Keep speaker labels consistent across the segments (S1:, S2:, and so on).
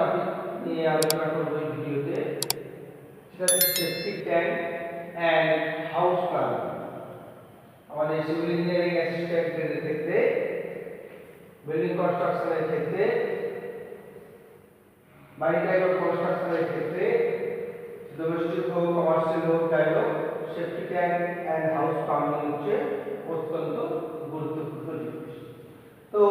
S1: Topic নিয়ে আলোচনা করব এই ভিডিওতে, সেটা হচ্ছে septic tank and house plumbing. আমাদের সিভিল ইঞ্জিনিয়ারিং অ্যাসিস্ট্যান্টের ক্ষেত্রে, বিল্ডিং কনস্ট্রাকশনের ক্ষেত্রে, মারিটাইম কনস্ট্রাকশনের ক্ষেত্রে, ডোমেস্টিক হোক কমার্শিয়াল হোক যাই হোক, septic tank and house plumbing হচ্ছে অত্যন্ত গুরুত্বপূর্ণ জিনিস। তো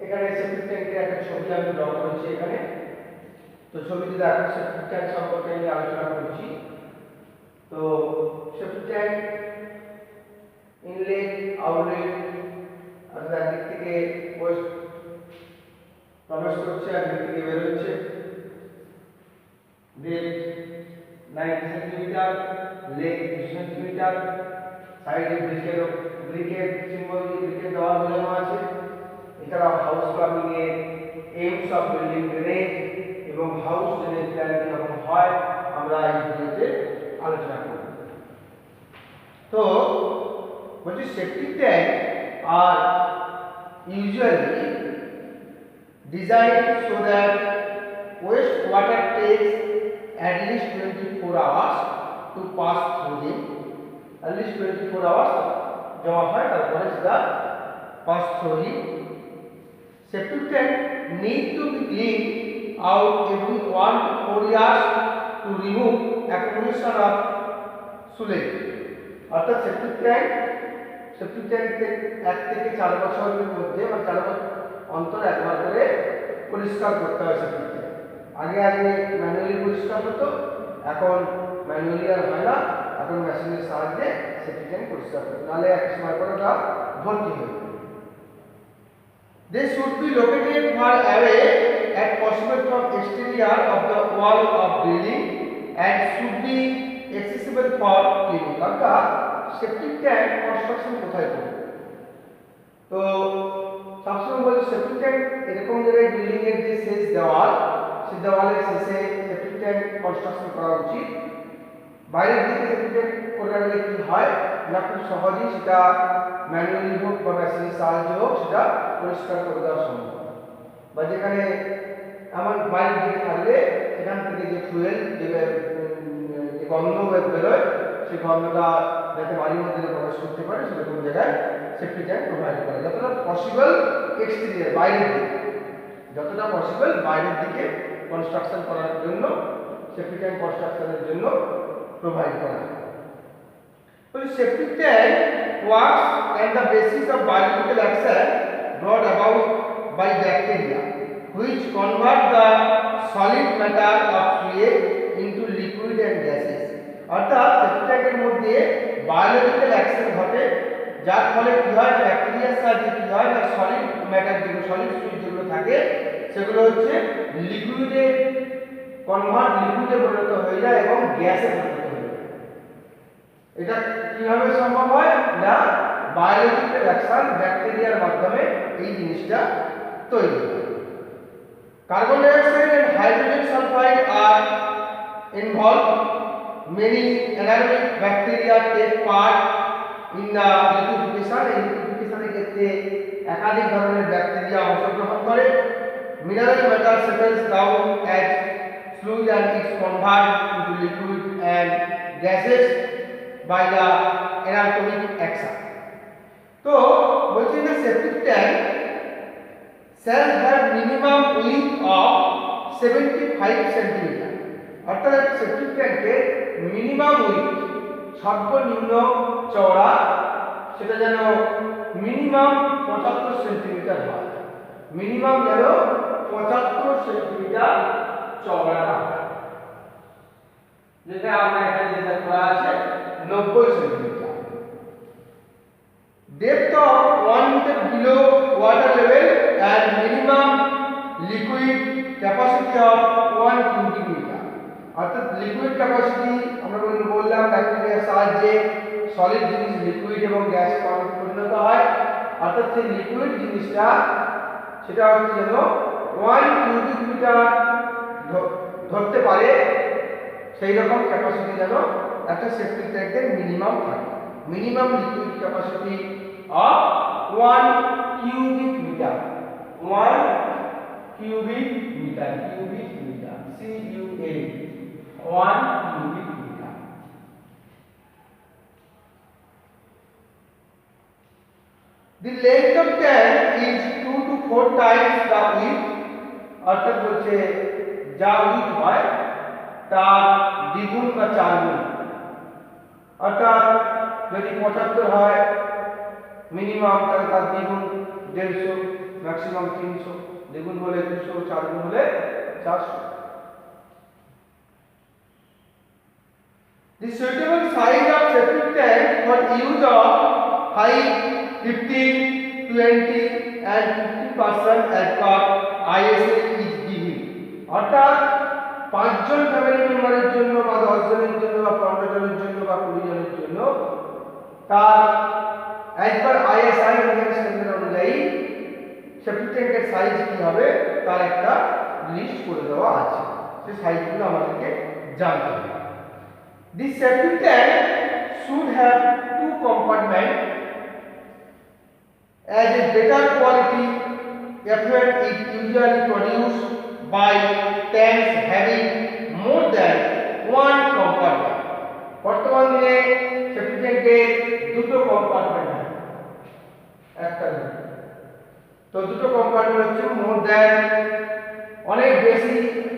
S1: এখানে সেপ্টিক ট্যাঙ্কের একটা ছবি আমি ড্র করেছি এখানে। তো ছবিতে দেখো সেপ্টিক ট্যাঙ্ক সম্পর্কে আমি আলোচনা করছি। তো সেপ্টিক ট্যাঙ্ক ইনলেট আউটলেট অর্থাৎ একদিক থেকে ওয়েস্ট প্রবেশ করছে, একদিক থেকে বের হচ্ছে। ডেপথ 90 সেন্টিমিটার, লেগ 2 সেন্টিমিটার, সাইডে ব্রিকের সিম্বল দিয়ে ব্রিকের দেওয়া বোঝানো আছে। এছাড়াও হাউস প্লাম্বিং এর এইমস অফ বিল্ডিং ড্রেনেজ এবং হাউস ড্রেনেজ প্ল্যান কিরকম হয় আমরা এই ভিডিওতে আলোচনা করব। তো বলছি septic tank R usually designed so that waste water takes at least 24 hours to pass through them. At least 24 hours জমা হয়, তারপরে সেটা pass through it. Septic tank need to be cleaned out every 1 to 4 years to remove accumulation of sewage. অর্থাৎ septic tank 1 থেকে 4 বছরের মধ্যে বা 4 বছর অন্তর একবার করে পরিষ্কার করতে হয় সেপ্টিক ট্যাঙ্ক। আগে ম্যানুয়ালি পরিষ্কার হতো, এখন ম্যানুয়ালি আর হয় না, এখন মেশিনের সাহায্যে সেপ্টিক ট্যাঙ্ক পরিষ্কার করতে, নাহলে এক সময় পরে ওটা ভর্তি হয়ে যাবে। They should be located far away as possible from exterior of the wall of building and should be accessible for cleaning. অর্থাৎ সেপ্টিক ট্যাঙ্ক কনস্ট্রাকশন কোথায় করবে? তো সবসময় বলছি সেপ্টিক ট্যাঙ্ক এরকম জায়গায় বিল্ডিং এর যে শেষ দেওয়াল, সেই দেওয়ালের শেষে সেপ্টিক ট্যাঙ্ক কনস্ট্রাকশন করা উচিত। বাইরের দিকে সেপ্টিক ট্যাঙ্ক করে রাখলে কি হয় না, খুব সহজেই সেটা ম্যানুয়ালি হোক বা মেশিনের সাহায্যে হোক সেটা পরিষ্কার করে দেওয়া সম্ভব। বা যেখানে এমন বাইরের দিকে থাকলে এখান থেকে যে ফুয়েল যে গন্ধ বেরোয়, সেই গন্ধটা যাতে বাড়ির মধ্যে প্রবেশ করতে পারে সেরকম জায়গায় সেপ্টিক ট্যাঙ্ক প্রোভাইড করে। যতটা পসিবল এক্সটেরিয়র, বাইরের দিকে, যতটা পসিবল বাইরের দিকে কনস্ট্রাকশন করার জন্য সেপ্টিক ট্যাঙ্ক কনস্ট্রাকশনের জন্য প্রোভাইড করা হয়। So septic tank works on the basis of biological action brought about by bacteria, which convert the solid matter of fluid into liquid and gases. অর্থাৎ সেপ্টিক ট্যাঙ্কের মধ্যে বায়োলজিক্যাল অ্যাকশন ঘটে, যার ফলে কি হয়, ব্যাকটেরিয়ার সাহায্যে কি হয় না, সলিড ম্যাটার যেগুলো সলিড ফ্লুইড যেগুলো থাকে সেগুলো হচ্ছে লিকুইডে লিকুইডে পরিণত হয়ে যায় এবং গ্যাসে পরিণত হয়ে যায়। এটা কিভাবে সম্ভব হয় না, বায়োলজিক্যাল অ্যাকশন ব্যাকটেরিয়ার মাধ্যমে এই জিনিসটা তৈরি হয়। Carbon dioxide and hydrogen sulphide আর involve. Many anaerobic bacteria take part in the liquefaction. এই লিকুইফিকেশনের ক্ষেত্রে একাধিক ধরনের ব্যাকটেরিয়া অংশগ্রহণ করে। Mineral matter settles down as fluid and is converted into liquid and gases by the anaerobic action. তো বলছি যে septic tank shall have minimum width of 75 centimetre. অর্থাৎ একটা সেপ্টিক ট্যাঙ্কের মিনিমাম উইথ, সর্বনিম্ন চওড়া, সেটা যেন মিনিমাম 75 সেন্টিমিটার হয়। মিনিমাম যেন 75 সেন্টিমিটার চওড়া হয়, যেটা আমরা এখানে যেটা করা আছে 90 centimetre. Depth of 1 meter below water level and minimum liquid capacity of 1 cubic meter. অর্থাৎ লিকুইড ক্যাপাসিটি আমরা বললাম ব্যাকটেরিয়ার সাহায্যে সলিড জিনিস লিকুইড এবং গ্যাস পরিণত হয়, অর্থাৎ সেই লিকুইড জিনিসটা সেটা হচ্ছে যেন 1 কিউবিক মিটার ধরতে পারে, সেই রকম ক্যাপাসিটি যেন একটা সেপ্টিক ট্যাঙ্কের মিনিমাম থাকে। Minimum liquid capacity of 1 cubic metre, 1 cubic meter, CUA 1 cubic meter. The length of tank is 2 to 4 times the width, অর্থাৎ বলছে যা উইথ হয় তার দ্বিগুণ বা চারগুণ, অর্থাৎ যদি 75 হয় মিনিমাম তাহলে তার দ্বিগুণ 150, ম্যাক্সিমাম 300, দ্বিগুণ হলে 200, চারগুণ হলে 400. The suitable size of septic tank for use of 5, 15, 20 and 50% as per ISA is given. অর্থাৎ 5 জন ফ্যামিলি মেম্বারের জন্য বা 10 জনের জন্য বা 15 জনের জন্য বা 20 জনের জন্য তার as per ISI স্ট্যান্ডার্ড অনুযায়ী সেপ্টিক ট্যাঙ্কের সাইজ কি হবে তার একটা লিস্ট করে দেওয়া আছে, সেই সাইজগুলো আমাদেরকে জানতে হবে। This septic tank should have 2 compartments as a better quality effluent is usually produced by tanks having more than 1 compartment. বর্তমান দিনে সেপ্টিক ট্যাঙ্কে দুটো কম্পার্টমেন্ট হয়, একটা তো দুটো কম্পার্টমেন্ট হচ্ছে মোর দ্যান অনেক বেশি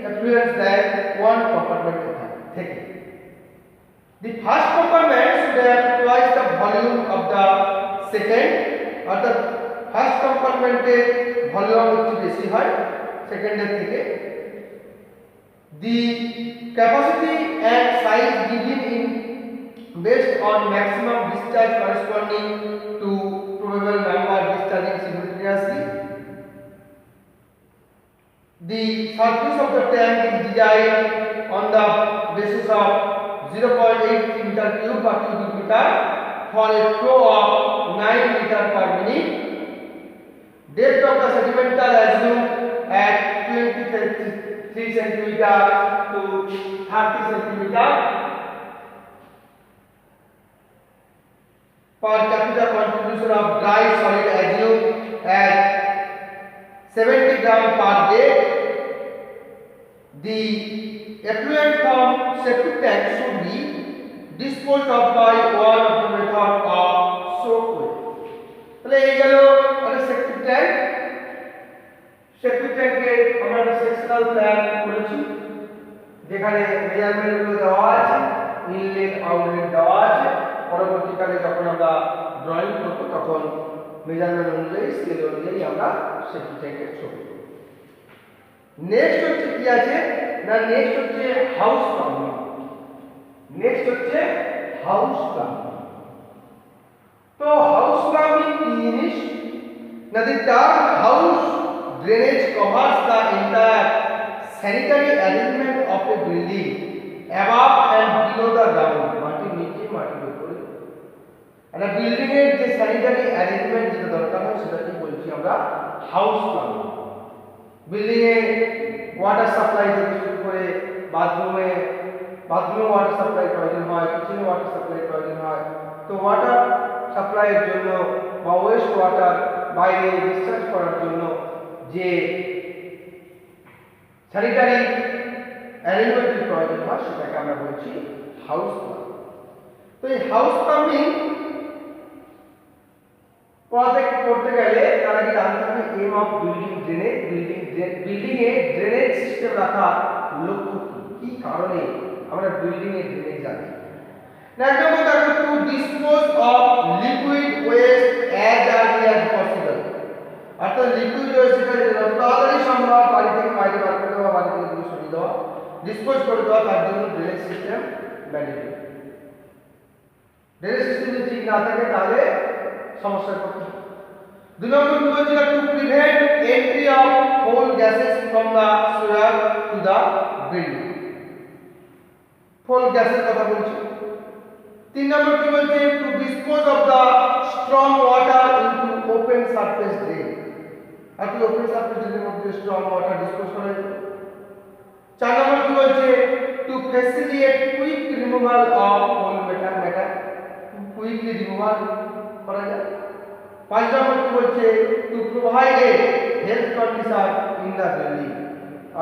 S1: এফ্লুয়েন্স দেয় 1 কম্পার্টমেন্ট থেকে। The first compartment should have twice the volume of the second, অর্থাৎ ফার্স্ট কম্পার্টমেন্টে ভলিউম একটু বেশি হয় সেকেন্ডের থেকে। The capacity and size given in based on maximum discharge corresponding to probable number discharging simultaneously. The surface of the tank is designed on the basis of 0.83 meter cube per cubic meter for a flow of 9 meter per minute. Depth of the sedimental assumed at 23 cm to 30 cm per capita contribution of dry solid assumed at 70 gram per day. The effluent from septic tank should be disposed of by one of the method of soak way. তাহলে এই গেল একটা septic tank. Septic ট্যাঙ্কে আমরা একটা sectional plan করেছি যেখানে measurement গুলো দেওয়া আছে, ইনলেট আউটলেট দেওয়া আছে। পরবর্তীকালে যখন আমরা ড্রয়িং করব তখন মেজারমেন্ট অনুযায়ী স্কেল অনুযায়ী আমরা সেপ্টিক ট্যাঙ্কের ছবি করব। নেক্সট হচ্ছে কি আছে না, নেক্সট হচ্ছে হাউস প্লাম্বিং। নেক্সট হচ্ছে হাউস প্লাম্বিং। তো হাউস প্লাম্বিং কি জিনিস না, the term house drainage covers the entire sanitary arrangement of a building above and below the ground, মাটির নিচে মাটির উপরে। একটা বিল্ডিং এর যে স্যানিটারি অ্যারেঞ্জমেন্ট যেটা দরকার হয় সেটাকে বলছি আমরা house plumbing. Building a water supply থেকে শুরু করে বাথরুমে ওয়াটার সাপ্লাই প্রয়োজন হয়, কিচেনে ওয়াটার সাপ্লাই প্রয়োজন হয়। তো ওয়াটার সাপ্লাইয়ের জন্য বা ওয়েস্ট ওয়াটার বাইরে ডিসচার্জ করার জন্য যে স্যানিটারি অ্যারেঞ্জমেন্টের প্রয়োজন হয় সেটাকে আমরা বলছি হাউস প্লাম্বিং। তো এই হাউস প্লাম্বিং করতে গেলে তার আগে জানতে হবে aim of building drainage. Building এ ড্রেনেজ সিস্টেম রাখা লক্ষ্য কি কারণে আমরা বিল্ডিং এ ড্রেনেজ রাখি না, এক নম্বর দেখো to dispose of liquid waste as early as possible, অর্থাৎ লিকুইড ওয়েস্টটা যত তাড়াতাড়ি সম্ভব বাড়ি থেকে বাইরে বার করে দেওয়া, বাড়ি থেকে দূরে সরিয়ে দেওয়া, ডিসপোজ করে দেওয়া, তার জন্য drainage system mandatory. Drainage system যদি ঠিক না থাকে তাহলে সমস্যার পড়তে হবে। দুই নম্বর কি বলছিল to prevent entry of foul gases from the sewer to the building, কোল গ্যাসের কথা বলছি। তিন নম্বর কি বলছে to dispose of the storm water into open surface drain, আপনি ওপেন সারফেস ড্রেনের মধ্যে স্ট্রং ওয়াটার ডিসপোজ করা যায়। চার নম্বর কি বলছে to facilitate quick removal of foul matter, quickly removal করা যায়। 5 নম্বর কি বলছে, to provide a health condition in the building,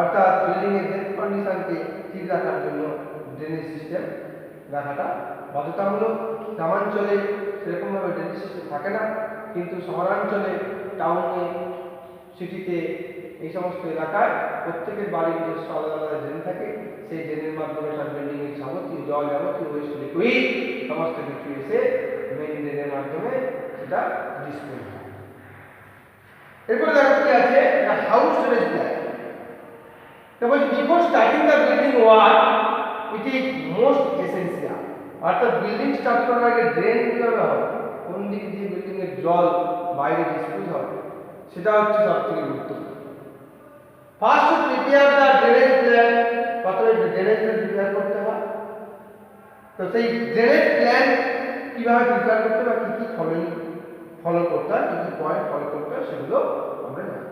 S1: অর্থাৎ বিল্ডিং এর হেলথ কন্ডিশনকে ঠিক রাখার জন্য ড্রেনেজ সিস্টেম রাখাটা বাধ্যতামূলক। গ্রামাঞ্চলে সেরকমভাবে ড্রেনেজ সিস্টেম থাকে না, কিন্তু শহরাঞ্চলে, টাউনে, সিটিতে এই সমস্ত এলাকায় প্রত্যেকের বাড়ির নিজস্ব আলাদা আলাদা ড্রেন থাকে। সেই ড্রেনের মাধ্যমে তার বিল্ডিং এর যাবতীয় জল, যাবতীয় ওয়েস্ট লিকুইড সমস্ত কিছু এসে মেইন ড্রেনের মাধ্যমে সেটা ডিসপোজ হয়। এরপরে দেখো কি আছে, একটা হাউস ড্রেনেজ প্ল্যান। তো বলছি before starting the building work it is most essential, অর্থাৎ বিল্ডিং স্টার্ট করার আগে ড্রেন কিভাবে হবে, কোন দিক দিয়ে বিল্ডিং এর জল বাইরে ডিসপোজ হবে, সেটা হচ্ছে সবথেকে গুরুত্বপূর্ণ। First to prepare the drainage plan, প্রথমে ড্রেনেজ প্ল্যান প্রিপেয়ার করতে হয়। তো সেই ড্রেনেজ প্ল্যান কিভাবে প্রিপেয়ার করতে হয়, কি ফলো করতে হয়, কি পয়েন্ট ফলো করতে হয়, সেগুলো আমরা জানি।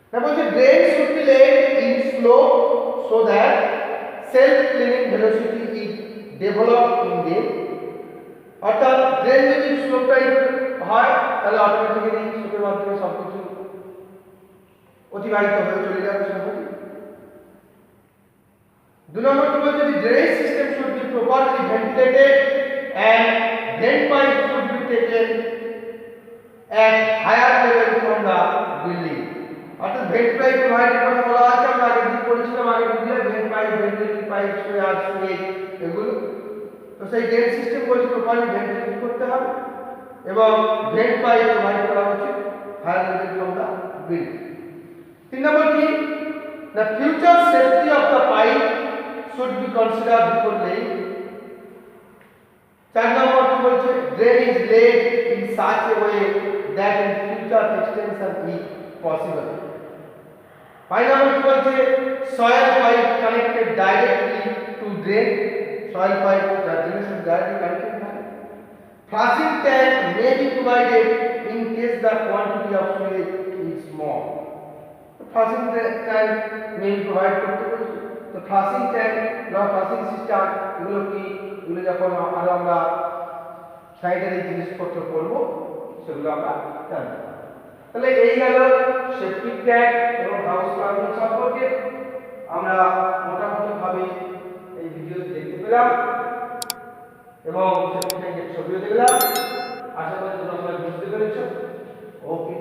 S1: তারপর হচ্ছে drain should be laid in slope so that self cleaning velocity is develop in them, অর্থাৎ ড্রেন যদি স্লো টাইপ হয় তাহলে অটোমেটিক্যালি স্লোপের মাধ্যমে সবকিছু অতিবাহিত হয়ে চলে যাবে সহজে। 2 নম্বর কি বলছে, the drainage system should be properly ventilated and drain pipe should be taken at higher level from the building, অর্থাৎ ভেন্ট পাইপ প্রোভাইড করা বলা আছে, আমরা আগে দিন পড়েছিলাম, আগে video vent pipe, ventilation pipe, switch, এগুলো। তো সেই ড্রেন সিস্টেম বলছে প্রপারলি ভেন্টিলেট করতে হবে এবং ভেন্ট পাইপ প্রোভাইড করা উচিত higher level from the building. 3 নম্বর কি, the future safety of the pipe should be considered before laying. 4 নম্বর কি বলছে, drain is laid in such a way that in future extension is possible. 5 নম্বর কি বলছে, soil pipe connected directly to drain, soil pipe the drainage directly connected থাকে। Flushing tank may be provided in case the quantity of sewage is small. Flushing tank may be provided করতে বলছে। তো flushing tank বা flushing system এগুলো কি, এগুলো যখন আরো আমরা সাইডারি জিনিসপত্র করবো সেগুলো আমরা জানবো। তাহলে এই গেল সেপটিক ট্যাঙ্ক এবং হাউস প্লাম্বিং সম্পর্কে আমরা মোটামুটি ভাবে এই ভিডিও দেখতে পেলাম এবং সেপটিক ট্যাঙ্কের ছবিও দেখলাম। আশা করি তোমরা সবাই বুঝতে পেরেছো। ওকে।